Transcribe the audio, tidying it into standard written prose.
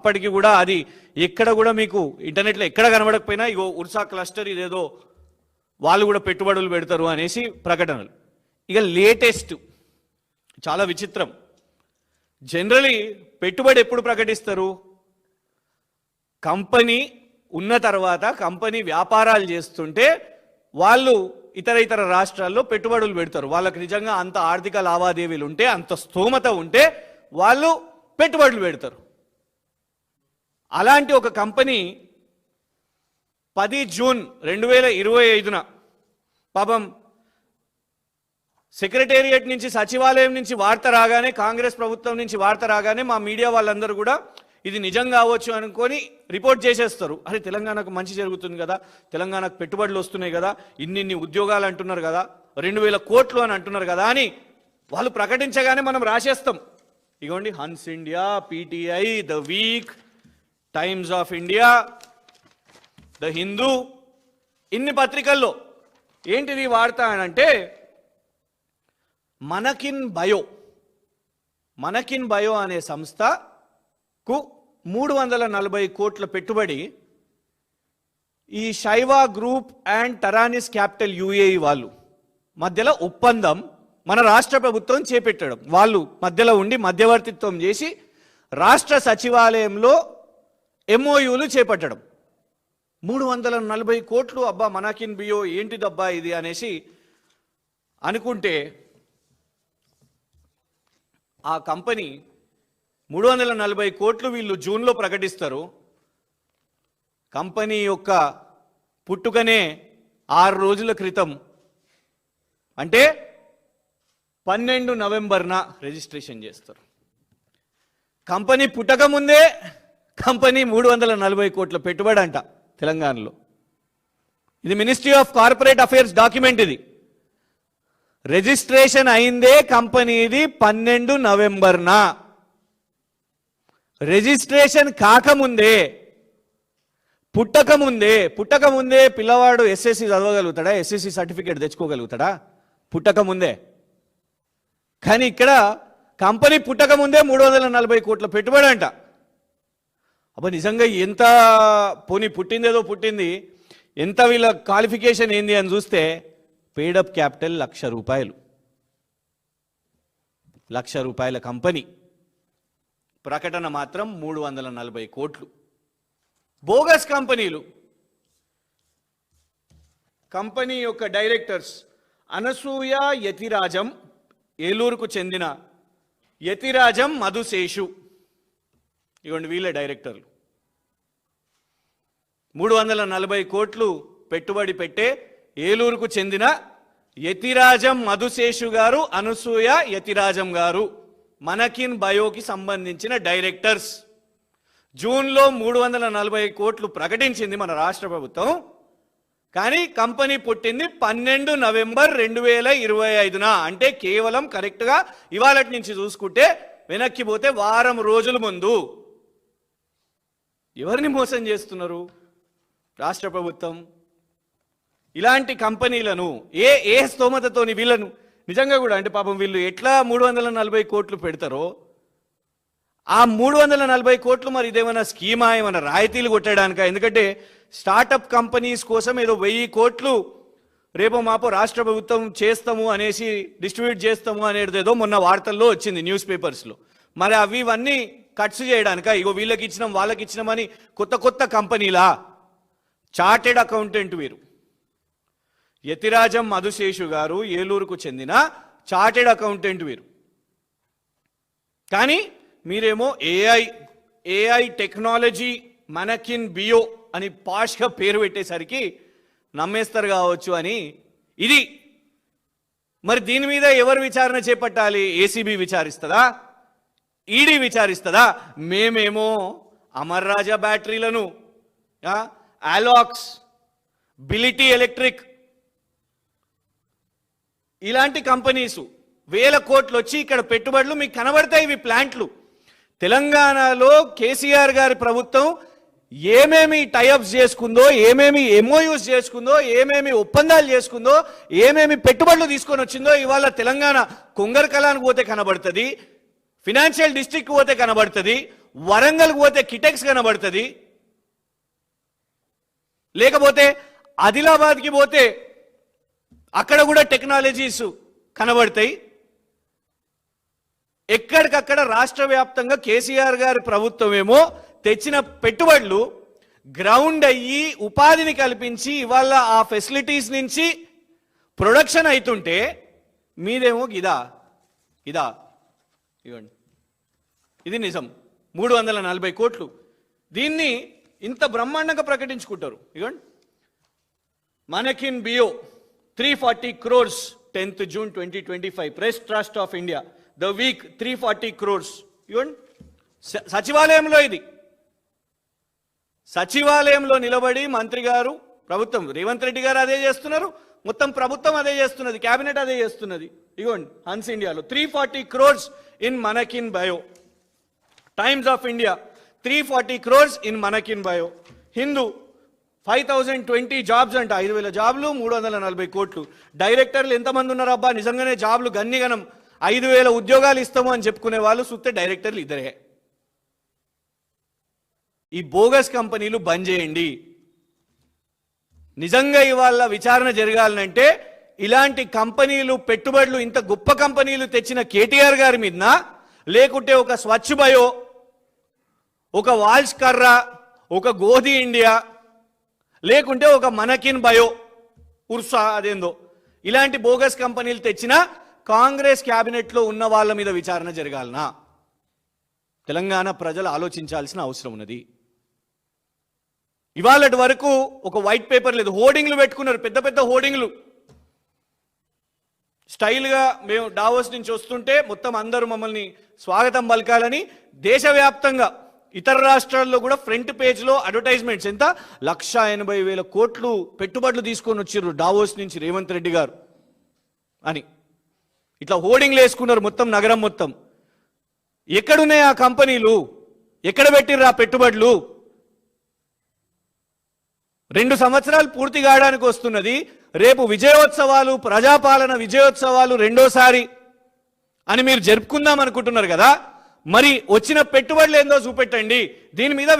అప్పటికి కూడా అది ఎక్కడ కూడా మీకు ఇంటర్నెట్లో ఎక్కడ కనబడకపోయినా ఇగో ఉర్సా క్లస్టర్ ఇదేదో వాళ్ళు కూడా పెట్టుబడులు పెడతారు అనేసి ప్రకటనలు. ఇక లేటెస్ట్ చాలా విచిత్రం. జనరలీ పెట్టుబడి ఎప్పుడు ప్రకటిస్తారు? కంపెనీ ఉన్న తర్వాత కంపెనీ వ్యాపారాలు చేస్తుంటే వాళ్ళు ఇతర రాష్ట్రాల్లో పెట్టుబడులు పెడతారు. వాళ్ళకి నిజంగా అంత ఆర్థిక లావాదేవీలు ఉంటే, అంత స్తోమత ఉంటే వాళ్ళు పెట్టుబడులు పెడతారు. అలాంటి ఒక కంపెనీ 10 జూన్ 2025న పాపం సెక్రటేరియట్ నుంచి సచివాలయం నుంచి వార్త రాగానే, కాంగ్రెస్ ప్రభుత్వం నుంచి వార్త రాగానే మా మీడియా వాళ్ళందరూ కూడా ఇది నిజం కావచ్చు అనుకొని రిపోర్ట్ చేసేస్తారు. అరే తెలంగాణకు మంచి జరుగుతుంది కదా, తెలంగాణకు పెట్టుబడులు వస్తున్నాయి కదా, ఇన్ని ఉద్యోగాలు అంటున్నారు కదా, 2000 కోట్లు అని అంటున్నారు కదా అని వాళ్ళు ప్రకటించగానే మనం రాసేస్తాం. ఇగోండి Hans India, PTI, the week, times of India, the Hindu, ఇన్ని పత్రికల్లో ఏంటిది వార్త అని అంటే మనకిన్ బయో అనే సంస్థకు 340 కోట్ల పెట్టుబడి ఈ శైవా గ్రూప్ అండ్ టరానిస్ క్యాపిటల్ UAE వాళ్ళు మధ్యలో ఒప్పందం మన రాష్ట్ర ప్రభుత్వం చేపట్టడం. వాళ్ళు మధ్యలో ఉండి మధ్యవర్తిత్వం చేసి రాష్ట్ర సచివాలయంలో MOUలు చేపట్టడం. 340 కోట్లు. అబ్బా మనకిన్ బియో ఏంటిదబ్బా ఇది అనేసి అనుకుంటే ఆ కంపెనీ 340 కోట్లు వీళ్ళు జూన్లో ప్రకటిస్తారు. కంపెనీ యొక్క పుట్టుకనే 6 రోజుల క్రితం, అంటే 12 నవంబర్న రిజిస్ట్రేషన్ చేస్తారు. కంపెనీ పుట్టక ముందే కంపెనీ 340 కోట్ల పెట్టుబడి అంట తెలంగాణలో. ఇది ministry of corporate affairs document. ఇది రిజిస్ట్రేషన్ అయిందే కంపెనీది 12 నవంబర్న. రిజిస్ట్రేషన్ కాకముందే, పుట్టకముందే పిల్లవాడు SSC చదవగలుగుతాడా? SSC సర్టిఫికేట్ తెచ్చుకోగలుగుతాడా? పుట్టకముందే. కానీ ఇక్కడ కంపెనీ పుట్టకముందే 340 కోట్ల పెట్టుబడి అంట. అబ్బా నిజంగా ఎంత పోనీ పుట్టిందేదో పుట్టింది, ఎంత వీళ్ళ క్వాలిఫికేషన్ ఏంది అని చూస్తే పేడప్ క్యాపిటల్ 1,00,000 రూపాయలు. 1,00,000 రూపాయల కంపెనీ, ప్రకటన మాత్రం 340 కోట్లు. బోగస్ కంపెనీలు. కంపెనీ యొక్క డైరెక్టర్స్ అనసూయ యతిరాజం, ఏలూరుకు చెందిన యతిరాజం మధుశేషు. ఇవ్వండి వీళ్ళే డైరెక్టర్లు. 340 కోట్లు పెట్టుబడి పెట్టే ఏలూరుకు చెందిన యతిరాజం మధుశేషు గారు, అనసూయ యతిరాజం గారు మనకిన్ బయోకి సంబంధించిన డైరెక్టర్స్. జూన్లో 340 కోట్లు ప్రకటించింది మన రాష్ట్ర ప్రభుత్వం. కానీ కంపెనీ పుట్టింది 12 నవంబర్ 2025న. అంటే కేవలం కరెక్ట్గా ఇవాళటి నుంచి చూసుకుంటే వెనక్కి పోతే వారం రోజుల ముందు. ఎవరిని మోసం చేస్తున్నారు రాష్ట్ర ప్రభుత్వం? ఇలాంటి కంపెనీలను ఏ స్తోమతతోని వీళ్ళను నిజంగా కూడా, అంటే పాపం వీళ్ళు ఎట్లా 340 కోట్లు పెడతారో, ఆ 340 కోట్లు మరి ఇదేమైనా స్కీమా, ఏమైనా రాయితీలు కొట్టడానికా? ఎందుకంటే స్టార్టప్ కంపెనీస్ కోసం ఏదో 1000 కోట్లు రేపో మాపో రాష్ట్ర ప్రభుత్వం చేస్తాము అనేసి, డిస్ట్రిబ్యూట్ చేస్తాము అనేది ఏదో మొన్న వార్తల్లో వచ్చింది, న్యూస్ పేపర్స్లో. మరి ఇవన్నీ కట్స్ చేయడానికా? ఇగో వీళ్ళకి ఇచ్చినాం వాళ్ళకి ఇచ్చినామని కొత్త కంపెనీలా? చార్టెడ్ అకౌంటెంట్ వీరు. యతిరాజం మధుశేషు గారు ఏలూరుకు చెందిన చార్టెడ్ అకౌంటెంట్ వీరు. కానీ మీరేమో ఏఐ టెక్నాలజీ మనకిన్ బియో అని పాష్గా పేరు పెట్టేసరికి నమ్మేస్తారు కావచ్చు అని. ఇది మరి దీని మీద ఎవరు విచారణ చేపట్టాలి? ACB విచారిస్తుందా? ED విచారిస్తుందా? మేమేమో అమర్ రాజా బ్యాటరీలను, అలాక్స్, బిలిటీ ఎలక్ట్రిక్ ఇలాంటి కంపెనీసు 1000 కోట్లు వచ్చి ఇక్కడ పెట్టుబడులు మీకు కనబడతాయి. ఇవి ప్లాంట్లు. తెలంగాణలో కేసీఆర్ గారి ప్రభుత్వం ఏమేమి టైఅప్స్ చేసుకుందో, ఏమేమి MOUs చేసుకుందో, ఏమేమి ఒప్పందాలు చేసుకుందో, ఏమేమి పెట్టుబడులు తీసుకొని వచ్చిందో ఇవాళ తెలంగాణ కొంగరకలానికి పోతే కనబడుతుంది, ఫినాన్షియల్ డిస్ట్రిక్ట్ పోతే కనబడుతుంది, వరంగల్కి పోతే కిటెక్స్ కనబడుతుంది, లేకపోతే ఆదిలాబాద్కి పోతే అక్కడ కూడా టెక్నాలజీస్ కనబడతాయి. ఎక్కడికక్కడ రాష్ట్ర వ్యాప్తంగా కేసీఆర్ గారి ప్రభుత్వం ఏమో తెచ్చిన పెట్టుబడులు గ్రౌండ్ అయ్యి ఉపాధిని కల్పించి ఇవాళ ఆ ఫెసిలిటీస్ నుంచి ప్రొడక్షన్ అవుతుంటే మీదేమో ఇదా ఇవ్వండి. ఇది నిజం. 340 కోట్లు. దీన్ని ఇంత బ్రహ్మాండంగా ప్రకటించుకుంటారు. ఇవ్వండి, మనకిన్ బియో 340 crores 10th June 2025 press trust of India the week 340 crores. ఇవ్వండి, సచివాలయంలో ఇది. సచివాలయంలో నిలబడి మంత్రి గారు, ప్రభుత్వం రేవంత్ రెడ్డి గారు అదే చేస్తున్నారు, మొత్తం ప్రభుత్వం అదే చేస్తున్నది, కేబినెట్ అదే చేస్తున్నది. ఇగోండి, హన్స్ ఇండియాలో 340 crores ఇన్ మనకిన్ bio. Times of India 340 crores in మనకిన్ బయో. హిందూ 5020 జాబ్స్ అంట, 5000 జాబ్లు 340 కోట్లు. డైరెక్టర్లు ఎంతమంది ఉన్నారు అబ్బా? నిజంగానే జాబ్లు గన్నిగనం 5000 ఉద్యోగాలు ఇస్తాము అని చెప్పుకునే వాళ్ళు చూస్తే డైరెక్టర్లు ఇద్దరే. ఈ బోగస్ కంపెనీలు బంద్ చేయండి. నిజంగా ఇవాళ విచారణ జరగాలంటే ఇలాంటి కంపెనీలు, పెట్టుబడులు, ఇంత గొప్ప కంపెనీలు తెచ్చిన కేటీఆర్ గారి మీద, లేకుంటే ఒక స్వచ్ఛ బయో, ఒక వాల్స్ కర్రా, ఒక గోధి ఇండియా, లేకుంటే ఒక మనకిన్ బయో ఉర్సా అదేందో, ఇలాంటి బోగస్ కంపెనీలు తెచ్చిన కాంగ్రెస్ క్యాబినెట్లో ఉన్న వాళ్ళ మీద విచారణ జరగాలనా? తెలంగాణ ప్రజలు ఆలోచించాల్సిన అవసరం ఉన్నది. ఇవాళటి వరకు ఒక వైట్ పేపర్ లేదు. హోర్డింగ్లు పెట్టుకున్నారు, పెద్ద పెద్ద హోర్డింగ్లు. స్టైల్గా మేము డావోస్ నుంచి వస్తుంటే మొత్తం అందరూ మమ్మల్ని స్వాగతం పలకాలని దేశవ్యాప్తంగా ఇతర రాష్ట్రాల్లో కూడా ఫ్రంట్ పేజ్లో అడ్వర్టైజ్మెంట్స్. ఎంత 1,80,000 కోట్లు పెట్టుబడులు తీసుకొని వచ్చిర్రు డావోస్ నుంచి రేవంత్ రెడ్డి గారు అని ఇట్లా హోర్డింగ్లు వేసుకున్నారు మొత్తం నగరం మొత్తం. ఎక్కడున్నాయి ఆ కంపెనీలు? ఎక్కడ పెట్టిర్రు ఆ పెట్టుబడులు? 2 సంవత్సరాలు పూర్తి కావడానికి వస్తున్నది. రేపు విజయోత్సవాలు, ప్రజాపాలన విజయోత్సవాలు రెండోసారి అని మీరు జరుపుకుందాం అనుకుంటున్నారు కదా, మరి వచ్చిన పెట్టుబడులు ఏందో చూపెట్టండి. దీని మీద